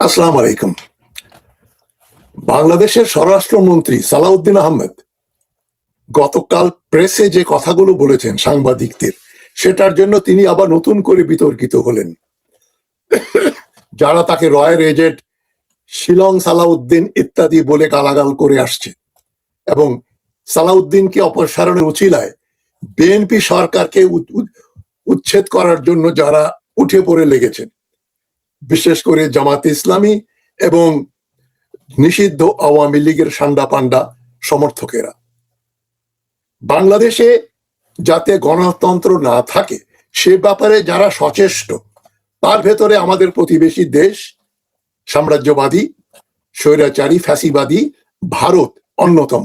আসসালামু আলাইকুম। বাংলাদেশের স্বরাষ্ট্রমন্ত্রী সালাউদ্দিন আহমেদ গতকাল প্রেসে যে কথাগুলো বলেছেন সাংবাদিকদের, সেটার জন্য তিনি আবার নতুন করে বিতর্কিত হলেন। যারা তাকে রয়ের এজেন্ট, শিলং সালাউদ্দিন ইত্যাদি বলে গালাগাল করে আসছে এবং সালাউদ্দিনকে অপসারণের উছিলায় বিএনপি সরকারকে উচ্ছেদ করার জন্য যারা উঠে পড়ে লেগেছেন, বিশেষ করে জামাতে ইসলামী এবং নিষিদ্ধ আওয়ামী লীগের সান্ডা পান্ডা সমর্থকেরা। বাংলাদেশে যাতে গণতন্ত্র না থাকে সে ব্যাপারে যারা সচেষ্ট, তার ভেতরে আমাদের প্রতিবেশী দেশ সাম্রাজ্যবাদী, স্বৈরাচারী, ফ্যাসিবাদী ভারত অন্যতম,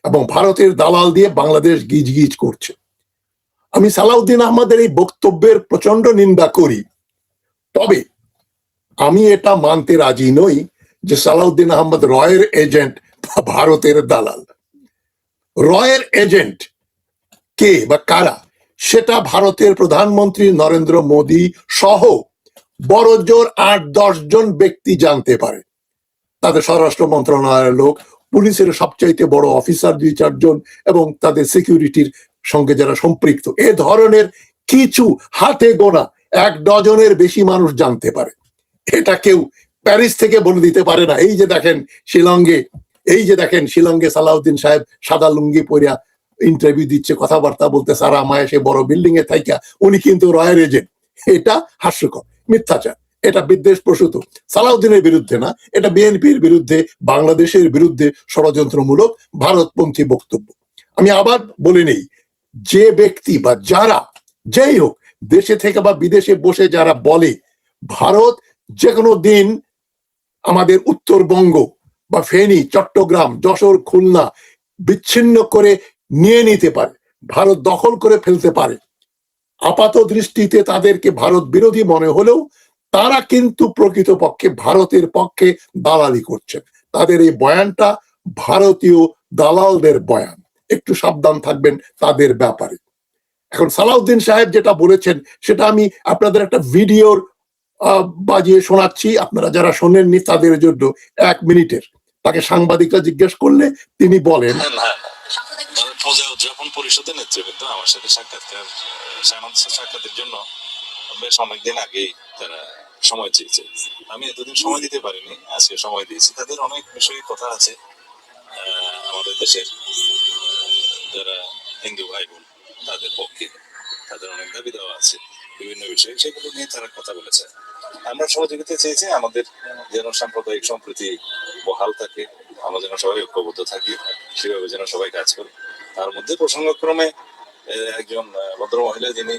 এবং ভারতের দালাল দিয়ে বাংলাদেশ গিজ গিজ করছে। আমি সালাউদ্দিন আহমদের এই বক্তব্যের প্রচন্ড নিন্দা করি, তবে আমি এটা মানতে রাজি নই যে সালাউদ্দিন আহমদ রয়ের এজেন্ট বা ভারতের দালাল। রয়ের এজেন্ট কে বা কারা, সেটা ভারতের প্রধানমন্ত্রী নরেন্দ্র মোদী সহ বড় জোর ৮-১০ জন ব্যক্তি জানতে পারে। তাদের স্বরাষ্ট্র মন্ত্রণালয়ের লোক, পুলিশের সবচাইতে বড় অফিসার ২-৪ জন এবং তাদের সিকিউরিটির সঙ্গে যারা সম্পৃক্ত, এ ধরনের কিছু হাতে গোনা ১ ডজনের বেশি মানুষ জানতে পারে। এটা কেউ প্যারিস থেকে বলে দিতে পারে না। এই যে দেখেন শিলংয়ে সালাউদ্দিন সাহেব সাদা লুঙ্গি পরিয়া ইন্টারভিউ দিচ্ছে, কথাবার্তা বলতে, সারা মায়া সে বড় বিল্ডিং এ থাইকা উনি কিন্তু রয়ের এজেন্ট। এটা হাস্যকর, মিথ্যাচার, এটা বিদ্বেষ প্রসূত। সালাউদ্দিনের বিরুদ্ধে না, এটা বিএনপির বিরুদ্ধে, বাংলাদেশের বিরুদ্ধে ষড়যন্ত্রমূলক ভারতপন্থী বক্তব্য। আমি আবার বলে নেই, যে ব্যক্তি বা যারা যেই হোক দেশে থেকে বা বিদেশে বসে যারা বলে ভারত যে কোনো দিন আমাদের উত্তরবঙ্গ বা ফেনী, চট্টগ্রাম, যশোর, খুলনা বিচ্ছিন্ন করে নিয়ে নিতে পারে, ভারত দখল করে ফেলতে পারে, আপাত দৃষ্টিতে তাদেরকে ভারত বিরোধী মনে হলেও তারা কিন্তু প্রকৃতপক্ষে ভারতের পক্ষে দালালি করছেন। তাদের এই বয়ানটা ভারতীয় দালালদের বয়ান, একটু সাবধান থাকবেন তাদের ব্যাপারে। এখন সালাউদ্দিন সাহেব যেটা বলেছেন সেটা আমি আপনাদের একটা ভিডিওর বাজিয়ে শোনাচ্ছি, আপনারা যারা শোনেননি তাদের জন্য ১ মিনিটের। তাকে সাংবাদিকরা জিজ্ঞেস করলে তিনি বলেন, পূজা উদযাপন পরিষদের নেতৃবৃন্দ আমার সাথে সাক্ষাতের জন্য বেশ অনেকদিন আগেই তারা সময় চেয়েছে। আমি এতদিন সময় দিতে পারিনি, আজকে সময় দিয়েছি। তাদের অনেক বিষয়ে কথা আছে, আমাদের দেশের যারা হিন্দু ভাই বোন তাদের পক্ষে তাদের অনেক দাবি দেওয়া আছে বিভিন্ন বিষয়ে, সেগুলো নিয়ে তারা কথা বলেছে। আমরা সহযোগিতা চেয়েছি, আমাদের যেন সাম্প্রদায়িক সম্প্রীতি বহাল থাকে, আমরা যেন সবাই ঐক্যবদ্ধ থাকি, সেভাবে যেন সবাই কাজ করে। তার মধ্যে প্রসঙ্গক্রমে একজন ভদ্র মহিলা যিনি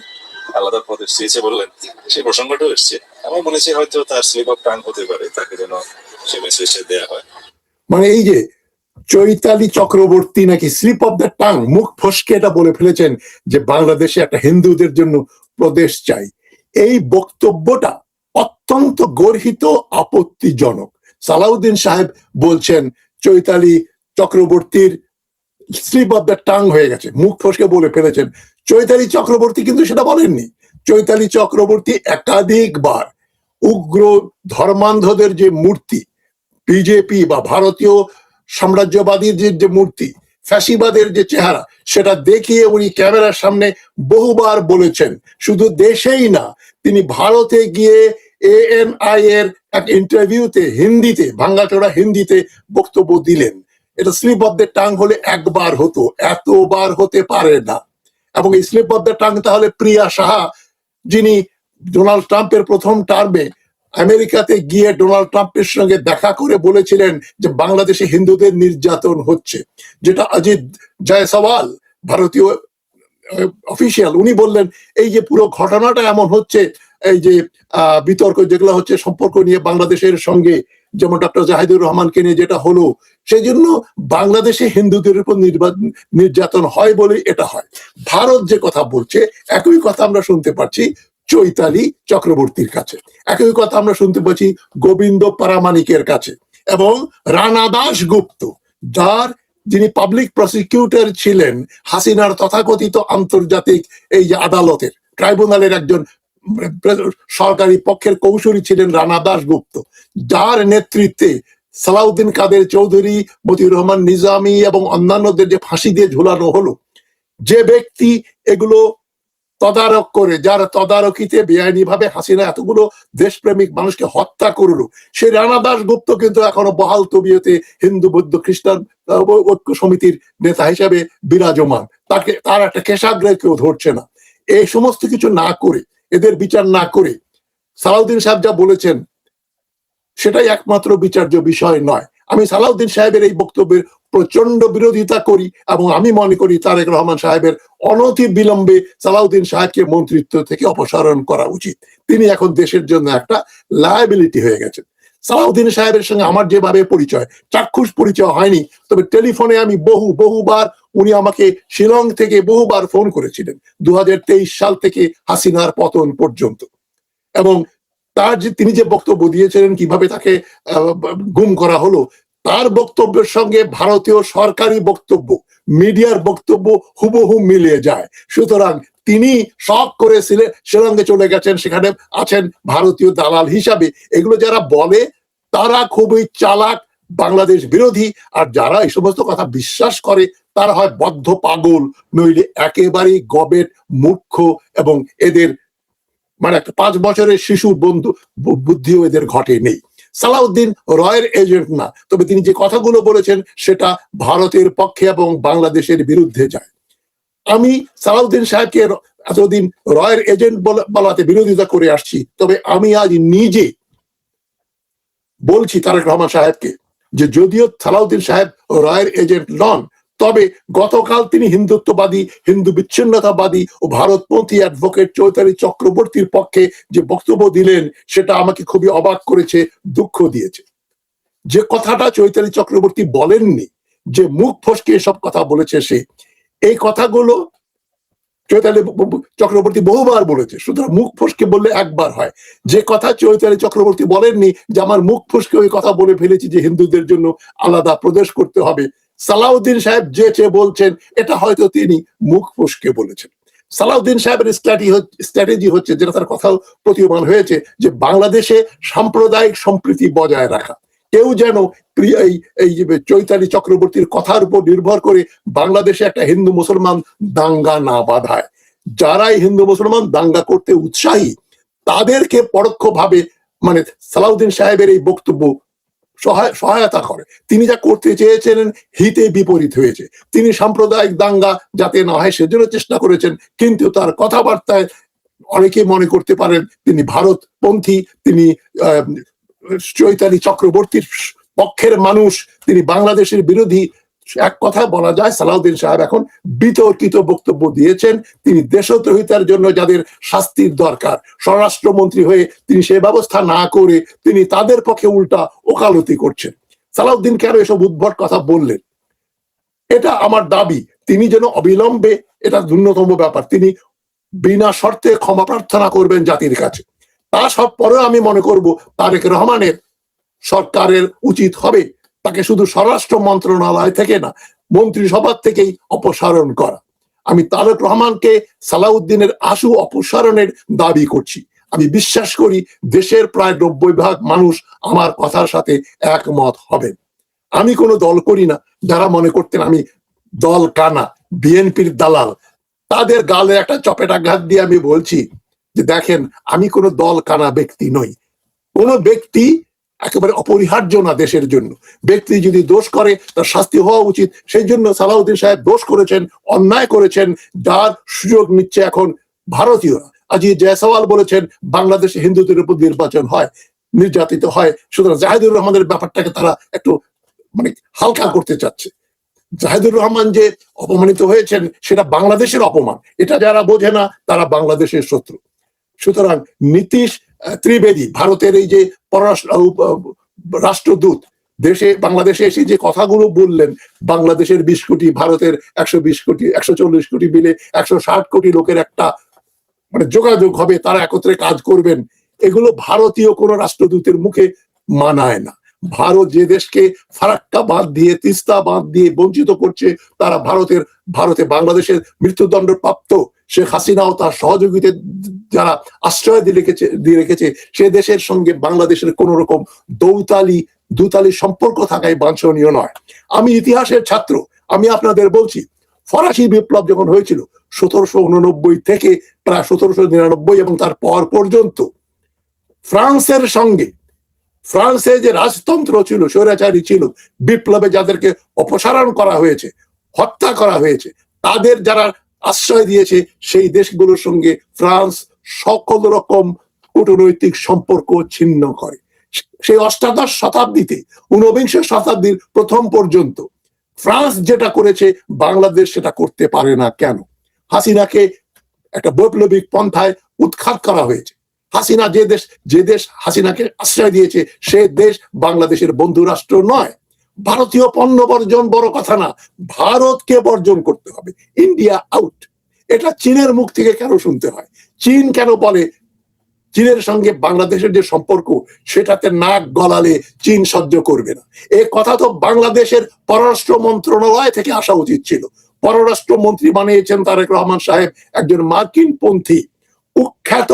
আলাদা প্রদেশ চেয়েছে বললেন, সেই প্রসঙ্গটাও এসছে। আমার মনে হচ্ছে হয়তো তার স্লিপ অফ টাং হতে পারে, তাকে যেন সে মেসেজটা দেওয়া হয়। মানে এই যে চৈতালি চক্রবর্তী নাকি স্লিপ অফ দ্য টাং, মুখ ফসকে এটা বলে ফেলেছেন যে বাংলাদেশে একটা হিন্দুদের জন্য প্রদেশ চাই। এই বক্তব্যটা অত্যন্ত গর্হিত, আপত্তিজনক। সালাউদ্দিন সাহেব বলছেন চৈতালি চক্রবর্তীর স্লিপ অফ দ্য টাং হয়ে গেছে, মুখ ফসকে বলে ফেলেছেন। চৈতালি চক্রবর্তী কিন্তু সেটা বলেননি। চৈতালি চক্রবর্তী একাধিকবার উগ্র ধর্মান্ধদের যে মূর্তি, বিজেপি বা ভারতীয় সাম্রাজ্যবাদীর যে মূর্তি, ফ্যাসিবাদের যে চেহারা, সেটা দেখিয়ে উনি ক্যামেরার সামনে বহুবার বলেছেন। শুধু দেশেই না, তিনি ভারতে গিয়ে ANI এর এক ইন্টারভিউতে হিন্দিতে, ভাঙ্গাচোরা হিন্দিতে বক্তব্য দিলেন। এটা স্লিপ অফ দ্য টাং হলে একবার হতো, এতবার হতে পারে না। এবং এই স্লিপ অফ দ্য টাং তাহলে প্রিয়া সাহা, যিনি ডোনাল্ড ট্রাম্পের প্রথম টার্মে আমেরিকাতে গিয়ে ডোনাল্ড ট্রাম্পের সঙ্গে দেখা করে বলেছিলেন যে বাংলাদেশে হিন্দুদের নির্যাতন হচ্ছে, যেটা অজিত জয়সওয়াল ভারতীয় অফিসিয়াল, উনি বললেন এই যে পুরো ঘটনাটা এমন হচ্ছে, এই যে বিতর্ক যেগুলো হচ্ছে সম্পর্ক নিয়ে বাংলাদেশের সঙ্গে, যেমন ডক্টর জাহিদুর রহমানকে নিয়ে যেটা হলো, সেই জন্য বাংলাদেশে হিন্দুদের উপর নির্যাতন হয় বলে এটা হয়। ভারত যে কথা বলছে একই কথা আমরা শুনতে পাচ্ছি চৈতালি চক্রবর্তীর কাছে, একই কথা আমরা শুনতে পাচ্ছি গোবিন্দ পারামানিকের কাছে, এবং রানা দাশগুপ্ত, যিনি পাবলিক প্রসিকিউটর ছিলেন হাসিনার তথাকথিত আন্তর্জাতিক এই যে আদালতের ট্রাইব্যুনালের একজন সরকারি পক্ষের কৌশলী ছিলেন রানা দাশগুপ্ত, যার নেতৃত্বে সালাউদ্দিন কাদের চৌধুরী, মতিউর রহমান নিজামী এবং অন্যান্যদের যে ফাঁসি দিয়ে ঝুলানো হলো, যে ব্যক্তি এগুলো তদারক করে, যার তদারকিতে বেআইনি ভাবে হাসিনা এতগুলো দেশপ্রেমিক মানুষকে হত্যা করলো, সেই রানা দাশগুপ্ত কিন্তু এখনো বহাল তবিয়তে হিন্দু বৌদ্ধ খ্রিস্টান ঐক্য সমিতির নেতা হিসেবে বিরাজমান। তার একটা কেশাগ্রে কেউ ধরছে না। এই সমস্ত কিছু না করে, এদের বিচার না করে সালাউদ্দিন সাহেব যা বলেছেন সেটাই একমাত্র বিচার্য বিষয় নয়। আমি সালাউদ্দিন সাহেবের এই বক্তব্যের প্রচন্ড বিরোধিতা করি এবং আমি মনে করি তারেক রহমান সাহেবের অনতি বিলম্বে সালাউদ্দিন সাহেবকে মন্ত্রিত্ব থেকে অপসারণ করা উচিত। তিনি এখন দেশের জন্য একটা লায়াবিলিটি হয়ে গেছেন। সালাউদ্দিন সাহেবের সঙ্গে আমার যেভাবে পরিচয়, চাক্ষুষ পরিচয় হয়নি, তবে টেলিফোনে আমি বহুবার, উনি আমাকে শিলং থেকে বহুবার ফোন করেছিলেন 2023 সাল থেকে হাসিনার পতন পর্যন্ত। এবং তার যে তিনি যে বক্তব্য দিয়েছিলেন কিভাবে তাকে গুম করা হলো, তার বক্তব্যের সঙ্গে ভারতীয় সরকারি বক্তব্য, মিডিয়ার বক্তব্য হুবহু মিলিয়ে যায়। সুতরাং তিনি শখ করে শিলংয়ে চলে গেছেন, সেখানে আছেন ভারতীয় দালাল হিসাবে। এগুলো যারা বলে তারা খুবই চালাক, বাংলাদেশ বিরোধী। আর যারা এই সমস্ত কথা বিশ্বাস করে তারা হয় বদ্ধ পাগল, নইলে একেবারেই গবেট, মূর্খ, এবং এদের মানে একটা 5 বছরের শিশুর বুদ্ধিও এদের ঘটে নেই। সালাউদ্দিন রয়ের এজেন্ট না, তবে তিনি যে কথাগুলো বলেছেন সেটা ভারতের পক্ষে এবং বাংলাদেশের বিরুদ্ধে যায়। আমি সালাউদ্দিন সাহেবকে এতদিন রয়ের এজেন্ট বলাতে বিরোধিতা করে আসছি, তবে আমি আজ নিজে বলছি তারেক রহমান সাহেবকে যে যদিও সালাউদ্দিন সাহেব রয়ের এজেন্ট নন, তবে গতকাল তিনি হিন্দুত্ববাদী, হিন্দু বিচ্ছিন্নতাবাদী ও ভারতপন্থী অ্যাডভোকেট চৈতালি চক্রবর্তীর পক্ষে যে বক্তব্য দিলেন সেটা আমাকে খুবই অবাক করেছে, দুঃখ দিয়েছে। যে কথাটা চৈতালি চক্রবর্তী বলেননি, যে মুখ ফসকে এসব কথা বলেছে সে, এই কথাগুলো চৈতালি চক্রবর্তী বহুবার বলেছে। সুতরাং মুখ ফসকে বললে একবার হয়। যে কথা চৈতালি চক্রবর্তী বলেননি যে আমার মুখ ফসকে ওই কথা বলে ফেলেছি যে হিন্দুদের জন্য আলাদা প্রদেশ করতে হবে, সালাউদ্দিন সাহেব যে চেয়ে বলছেন এটা হয়তো তিনি মুখ ফসকে বলেছেন। সালাউদ্দিন সাহেবের স্ট্র্যাটেজি হচ্ছে, যেটা তার কথাও প্রতীয়মান হয়েছে, যে বাংলাদেশে সাম্প্রদায়িক সম্প্রীতি বজায় রাখা। কেউ যেন এই চৈতালি চক্রবর্তীর কথার উপর নির্ভর করে বাংলাদেশে একটা হিন্দু মুসলমান দাঙ্গা না বাঁধায়। যারাই হিন্দু মুসলমান দাঙ্গা করতে উৎসাহী তাদেরকে পরোক্ষভাবে মানে সালাউদ্দিন সাহেবের এই বক্তব্য সহায়তা করে। তিনি যা করতে চেয়েছিলেন হিতে বিপরীত হয়েছে। তিনি সাম্প্রদায়িক দাঙ্গা যাতে না হয় সেজন্য চেষ্টা করেছেন, কিন্তু তার কথাবার্তায় অনেকে মনে করতে পারেন তিনি ভারতপন্থী, তিনি চৈতালি চক্রবর্তীর পক্ষের মানুষ, তিনি বাংলাদেশের বিরোধী। এক কথা বলা যায় সালাউদ্দিন সাহেব এখন বিতর্কিত বক্তব্য দিয়েছেন। তিনি দেশদ্রোহিতার জন্য যাদের শাস্তির দরকার, স্বরাষ্ট্রমন্ত্রী হয়ে তিনি সে ব্যবস্থা না করে তিনি তাদের পক্ষে উল্টা ওকালতি করছেন। সালাউদ্দিন কেন এসব উদ্ভট কথা বললেন? এটা আমার দাবি তিনি যেন অবিলম্বে, এটা ন্যূনতম ব্যাপার, তিনি বিনা শর্তে ক্ষমা প্রার্থনা করবেন জাতির কাছে। তা সব পরেও আমি মনে করব তারেক রহমানের সরকারের উচিত হবে তাকে শুধু স্বরাষ্ট্র মন্ত্রণালয় থেকে না, মন্ত্রিসভা থেকেই অপসারণ করা। আমি তারেক রহমানকে সালাউদ্দিনের আশু অপসারণের দাবি করছি। আমি বিশ্বাস করি দেশের প্রায় 90% মানুষ আমার কথার সাথে একমত হবেন। আমি কোনো দল করি না। যারা মনে করতেন আমি দল কানা, বিএনপির দালাল, তাদের গালে একটা চপেটাঘাত দিয়ে আমি বলছি যে দেখেন, আমি কোনো দল কানা ব্যক্তি নই। কোনো ব্যক্তি একেবারে অপরিহার্য না দেশের জন্য। ব্যক্তি যদি দোষ করে তার শাস্তি হওয়া উচিত। সেই জন্য সালাউদ্দিন সাহেব দোষ করেছেন, অন্যায় করেছেন, যার সুযোগ নিচ্ছে এখন ভারতীয়রা। আজি জয়সওয়াল বলেছেন বাংলাদেশে হিন্দুদের উপর নির্বাচন হয়, নির্যাতিত হয়, সুতরাং জাহিদুর রহমানের ব্যাপারটাকে তারা একটু মানে হালকা করতে চাচ্ছে। জাহিদুর রহমান যে অপমানিত হয়েছেন সেটা বাংলাদেশের অপমান, এটা যারা বোঝে না তারা বাংলাদেশের শত্রু। সুতরাং নীতিশ ত্রিবেদী, ভারতের এই যে রাষ্ট্রদূত, বাংলাদেশে এসে যে কথাগুলো বললেন, বাংলাদেশের 20 কোটি, ভারতের 120 কোটি, 140 কোটি মিলে 160 কোটি লোকের একটা মানে যোগাযোগ হবে, তারা একত্রে কাজ করবেন, এগুলো ভারতীয় কোন রাষ্ট্রদূতের মুখে মানায় না। ভারত যে দেশকে ফারাক্কা বাঁধ দিয়ে, তিস্তা বাঁধ দিয়ে বঞ্চিত করছে, তারা ভারতে বাংলাদেশের মৃত্যুদণ্ড প্রাপ্ত শেখ হাসিনাও তার যারা আশ্রয় দিয়ে রেখেছে সে দেশের সঙ্গে বাংলাদেশের কোন রকম দুতালি সম্পর্ক থাকাই বাঞ্ছনীয় নয়। আমি ইতিহাসের ছাত্র, আমি আপনাদের বলছি ফরাসি বিপ্লব যখন হয়েছিল 1789 থেকে প্রায় 1799 এবং তার পর পর্যন্ত ফ্রান্সের সঙ্গে, ফ্রান্সে যে রাজতন্ত্র ছিল, স্বৈরাচারী ছিল, বিপ্লবে যাদেরকে অপসারণ করা হয়েছে, হত্যা করা হয়েছে, তাদের যারা আশ্রয় দিয়েছে সেই দেশগুলোর সঙ্গে ফ্রান্স সকল রকম কূটনৈতিক সম্পর্ক ছিন্ন করে। সেই অষ্টাদশ শতাব্দীতে, ঊনবিংশ শতাব্দীর প্রথম পর্যন্ত ফ্রান্স যেটা করেছে বাংলাদেশ সেটা করতে পারে না কেন? হাসিনাকে একটা বৈপ্লবিক পন্থায় উৎখাত করা হয়েছে। হাসিনা যে দেশ হাসিনাকে আশ্রয় দিয়েছে সে দেশ বাংলাদেশের বন্ধু রাষ্ট্র নয়। ভারতীয় পণ্য বর্জন বড় কথা না, ভারতকে বর্জন করতে হবে, ইন্ডিয়া আউট। এটা চীনের মুখ থেকে কেন শুনতে হয়? চীন কেন বলে চীনের সঙ্গে বাংলাদেশের যে সম্পর্ক সেটাতে নাক গলালে চীন সহ্য করবে না? এই কথা তো বাংলাদেশের পররাষ্ট্র মন্ত্রণালয় থেকে আসা উচিত ছিল। পররাষ্ট্রমন্ত্রী বানিয়েছেন তারেক রহমান সাহেব একজন মার্কিন পন্থী, কুখ্যাত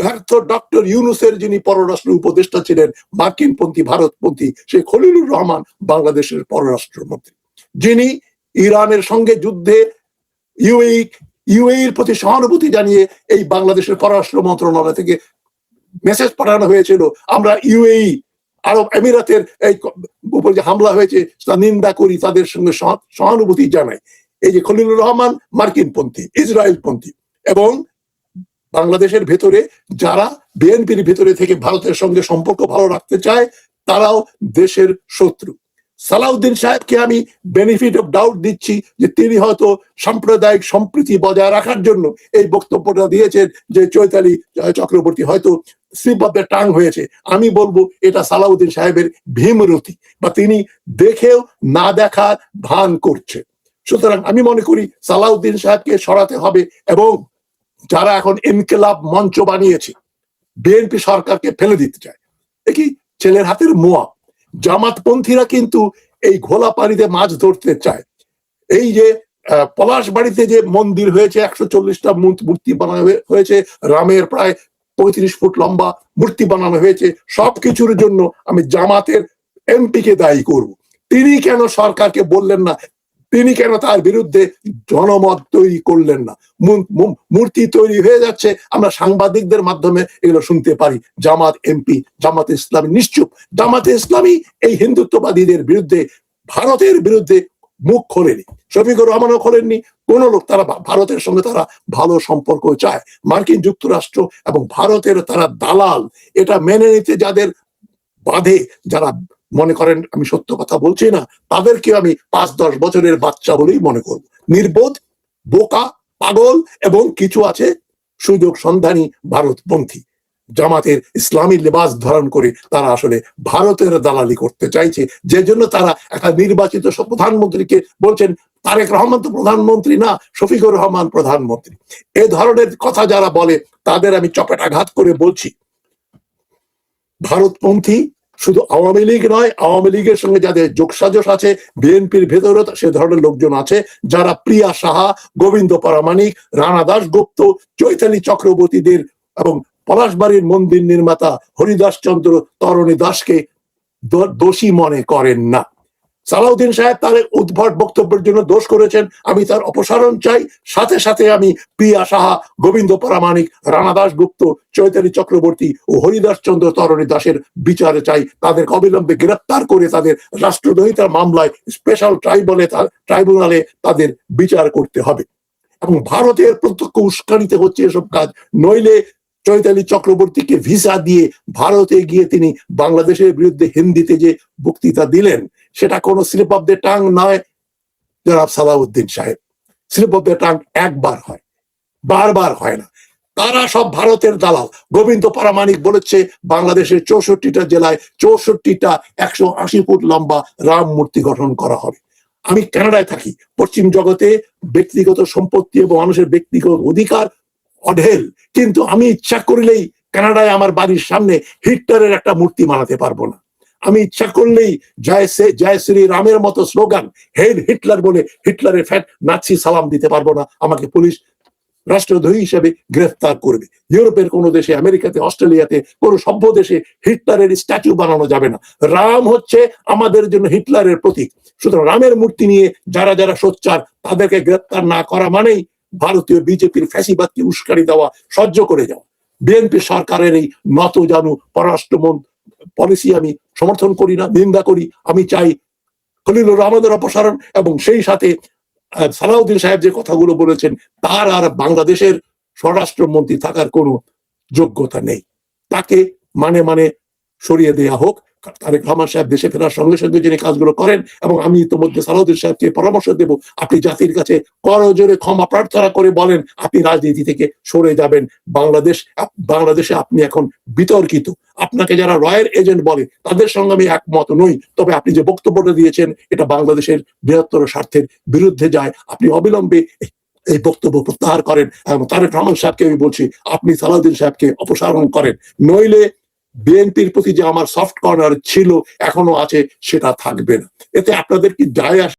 ব্যর্থ ডক্টর ইউনূসের যিনি পররাষ্ট্র উপদেষ্টা ছিলেন, মার্কিন পন্থী, ভারতপন্থী, সেই খলিলুর রহমান বাংলাদেশের পররাষ্ট্রমন্ত্রী, যিনি ইরানের সঙ্গে যুদ্ধে ইউএইর প্রতি সহানুভূতি জানিয়ে এই বাংলাদেশের পররাষ্ট্র মন্ত্রণালয় থেকে মেসেজ পাঠানো হয়েছিল আমরা ইউএই আরব আমিরাতের এই উপর যে হামলা হয়েছে তা নিন্দা করি, তাদের সঙ্গে সহানুভূতি জানাই। এই যে খলিলুর রহমান মার্কিন পন্থী, ইসরায়েল পন্থী, এবং বাংলাদেশের ভেতরে যারা বিএনপির ভেতরে থেকে ভারতের সঙ্গে সম্পর্ক ভালো রাখতে চায় তারাও দেশের শত্রু। সালাউদ্দিন সাহেবকে আমি বেনিফিট অফ ডাউট দিচ্ছি যে তিনি হয়তো সাম্প্রদায়িক সম্প্রীতি বজায় রাখার জন্য এই বক্তব্যটা দিয়েছেন যে চৈতালি চক্রবর্তী হয়তো স্লিপ অফ দ্য টাং হয়েছে। আমি বলবো এটা সালাউদ্দিন সাহেবের ভীমরতি, বা তিনি দেখেও না দেখার ভান করছে। সুতরাং আমি মনে করি সালাউদ্দিন সাহেবকে সরাতে হবে, এবং যারা এখন ইনকিলাব মঞ্চ বানিয়েছে বিএনপি সরকারকে ফেলে দিতে চায়, দেখি ছেলের হাতের মোয়া। জামাতপন্থীরা কিন্তু এই ঘোলা পানিতে মাছ ধরতে চায়। এই যে পলাশবাড়িতে যে মন্দির হয়েছে, 140টা মূর্তি বানানো হয়েছে, রামের প্রায় 35 ফুট লম্বা মূর্তি বানানো হয়েছে, সবকিছুর জন্য আমি জামাতের এমপিকে দায়ী করব। তিনি কেন সরকারকে বললেন না, তিনি কেন তার বিরুদ্ধে জনমত তৈরি করলেন না? মূর্তি তৈরি হয়ে যাচ্ছে, আমরা সাংবাদিকদের মাধ্যমে এগুলো শুনতে পারি। জামাত এমপি, জামাতে ইসলামী নিশ্চুপ। জামাতে ইসলামী এই হিন্দুত্ববাদীদের বিরুদ্ধে, ভারতের বিরুদ্ধে মুখ খোলেনি, শফিকুর রহমানও খোলেননি। কোন লোক, তারা ভারতের সঙ্গে তারা ভালো সম্পর্ক চায়। মার্কিন যুক্তরাষ্ট্র এবং ভারতের তারা দালাল, এটা মেনে নিতে যাদের বাধে, যারা মনে করেন আমি সত্য কথা বলছি না, তাদেরকে আমি 5-10 বছরের বাচ্চা বলেই মনে করব। নির্বোধ, বোকা, পাগল, এবং কিছু আছে সুযোগ সন্ধানী ভারতপন্থী। জামাতের ইসলামী লেবাস ধারণ করে তারা আসলে ভারতের দালালি করতে চাইছে, যে জন্য তারা একটা নির্বাচিত প্রধানমন্ত্রীকে বলছেন তারেক রহমান তো প্রধানমন্ত্রী না, শফিকুর রহমান প্রধানমন্ত্রী। এ ধরনের কথা যারা বলে তাদের আমি চপেটাঘাত করে বলছি, ভারতপন্থী শুধু আওয়ামী লীগ নয়, আওয়ামী লীগের সঙ্গে যাদের যোগসাজশ আছে, বিএনপির ভেতরেও সে ধরনের লোকজন আছে যারা প্রিয়া সাহা, গোবিন্দ পরামানিক, রানা দাশগুপ্ত, চৈতালি চক্রবর্তীদের এবং পলাশবাড়ির মন্দির নির্মাতা হরিদাস চন্দ্র তরণী দাসকে দোষী মনে করেন না। সালাউদ্দিন সাহেব তার উদ্ভট বক্তব্যের জন্য দোষ করেছেন, আমি তার অপসারণ চাই। সাথে সাথে আমি প্রিয়া সাহা, গোবিন্দ পরামানিক, রানা দাশগুপ্ত, চৈতালি চক্রবর্তী ও হরিদাস চন্দ্র তরণী দাসের বিচারে চাই। তাদেরকে অবিলম্বে গ্রেপ্তার করে তাদের রাষ্ট্রদ্রোহিতার মামলায় স্পেশাল ট্রাইব্যুনালে তাদের বিচার করতে হবে। এবং ভারতের প্রত্যক্ষ উস্কানিতে হচ্ছে এসব কাজ, নইলে চৈতালি চক্রবর্তীকে ভিসা দিয়ে ভারতে গিয়ে তিনি বাংলাদেশের বিরুদ্ধে হিন্দিতে যে বক্তৃতা দিলেন সেটা কোনো স্লিপ অফ দ্য টাং নয় জনাব সালাউদ্দিন সাহেব। স্লিপ অফ দ্য টাং একবার হয়, বারবার হয় না। তারা সব ভারতের দালাল। গোবিন্দ পরামানিক বলেছে বাংলাদেশের 64টা জেলায় 64টা 180 ফুট লম্বা রাম মূর্তি গঠন করা হবে। আমি কানাডায় থাকি, পশ্চিম জগতে ব্যক্তিগত সম্পত্তি এবং মানুষের ব্যক্তিগত অধিকার অঢেল, কিন্তু আমি ইচ্ছা করলেই কানাডায় আমার বাড়ির সামনে হিটলারের একটা মূর্তি বানাতে পারবো না। আমি ইচ্ছা করলেই জয় শ্রী রামের মতো স্লোগান হেড হিটলার বলে হিটলারের ফ্যাট নাচি সালাম দিতে পারবো না। আমাকে পুলিশ রাষ্ট্রদ্রোহী হিসেবে গ্রেফতার করবে। ইউরোপের কোনো দেশে, আমেরিকাতে, অস্ট্রেলিয়াতে, কোনো সভ্য দেশে হিটলারের স্ট্যাচু বানানো যাবে না। রাম হচ্ছে আমাদের জন্য হিটলারের প্রতীক। সুতরাং রামের মূর্তি নিয়ে যারা যারা সোচ্চার তাদেরকে গ্রেফতার না করা মানেই ভারতীয় বিজেপির ফ্যাসিবাদকে উস্কানি দেওয়া, সহ্য করে যাওয়া। বিএনপি সরকারের এই নতজানু পররাষ্ট্র পলিসি আমি সমর্থন করি না, নিন্দা করি। আমি চাই খলিলুর রহমানের অপসারণ, এবং সেই সাথে সালাউদ্দিন সাহেব যে কথাগুলো বলেছেন তার আর বাংলাদেশের স্বরাষ্ট্রমন্ত্রী থাকার কোনো যোগ্যতা নেই। তাকে মানে মানে সরিয়ে দেয়া হোক। তারেক রহমান সাহেব দেশে ফেরার সঙ্গে সঙ্গে যিনি কাজগুলো করেন, এবং আমি ইতিমধ্যে সালাউদ্দিন সাহেবকে পরামর্শ দেব, আপনি জাতির কাছে করজোরে ক্ষমা প্রার্থনা করে বলেন আপনি রাজনীতি থেকে সরে যাবেন। বাংলাদেশে আপনি এখন বিতর্কিত। আপনাকে যারা রয়ের এজেন্ট বলে তাদের সঙ্গে আমি একমত নই, তবে আপনি যে বক্তব্যটা দিয়েছেন এটা বাংলাদেশের বৃহত্তর স্বার্থের বিরুদ্ধে যায়। আপনি অবিলম্বে এই বক্তব্য প্রত্যাহার করেন, এবং তারেক রহমান সাহেবকে আমি বলছি আপনি সালাউদ্দিন সাহেবকে অপসারণ করেন, নইলে বিএনপির প্রতি যে আমার সফট কর্নার ছিল, এখনো আছে, সেটা থাকবে না। এতে আপনাদের কি যায় আসে?